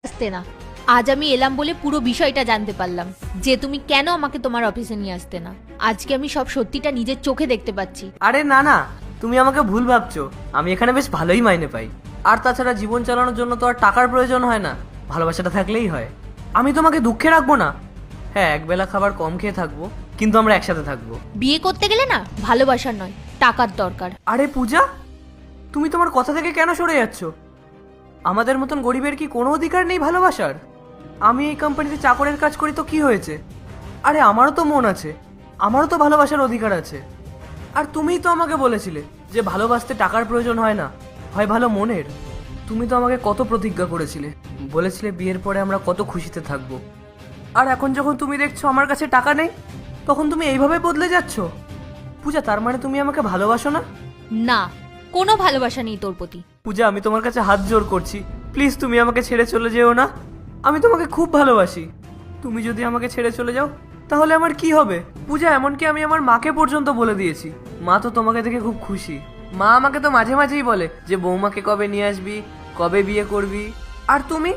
আসতে না। আজ আমি এলাম বলে পুরো বিষয়টা জানতে পারলাম যে তুমি কেন আমাকে তোমার অফিসে নিয়ে আসতে না। আজকে আমি সব সত্যিটা নিজের চোখে দেখতে পাচ্ছি। আরে না না, তুমি আমাকে ভুল ভাবছো। আমি এখানে বেশ ভালোই মাইনে পাই। আর তাছাড়া জীবন চালানোর জন্য তো আর টাকার প্রয়োজন হয় না, ভালোবাসাটা থাকলেই হয়। আমি তোমাকে দুঃখে রাখবো না। হ্যাঁ, একবেলা খাবার কম খেয়ে থাকবো, কিন্তু আমরা একসাথে থাকবো। বিয়ে করতে গেলে না ভালোবাসার নয়, টাকার দরকার। আরে পূজা, তুমি তোমার কথা থেকে কেন সরে যাচ্ছ? আমাদের মতন গরিবের কি কোনো অধিকার নেই ভালোবাসার? আমি এই কোম্পানিতে চাকরের কাজ করি তো কি হয়েছে? আরে আমারও তো মন আছে, আমারও তো ভালোবাসার অধিকার আছে। আর তুমিই তো আমাকে বলেছিলে যে ভালোবাসতে টাকার প্রয়োজন হয় না, হয় ভালো মনের। তুমি তো আমাকে কত প্রতিজ্ঞা করেছিলে, বলেছিলে বিয়ের পরে আমরা কত খুশিতে থাকবো। আর এখন যখন তুমি দেখছো আমার কাছে টাকা নেই, তখন তুমি এইভাবে বদলে যাচ্ছ। পূজা, তার মানে তুমি আমাকে ভালোবাসো না? না, কোনো ভালোবাসা নেই তোর প্রতি। পূজা, আমি তোমার কাছে হাত জোর করছি, প্লিজ তুমি আমাকে ছেড়ে চলে যেও না। আমি তোমাকে খুব ভালোবাসি। তুমি যদি আমাকে ছেড়ে চলে যাও তাহলে আমার কি হবে? পূজা, এমনকি আমি আমার মাকে পর্যন্ত বলে দিয়েছি। মা তো তোমাকে দেখে খুব খুশি। মা আমাকে তো মাঝে মাঝেই বলে যে বৌমাকে কবে নিয়ে আসবি, কবে বিয়ে করবি। আর তুমি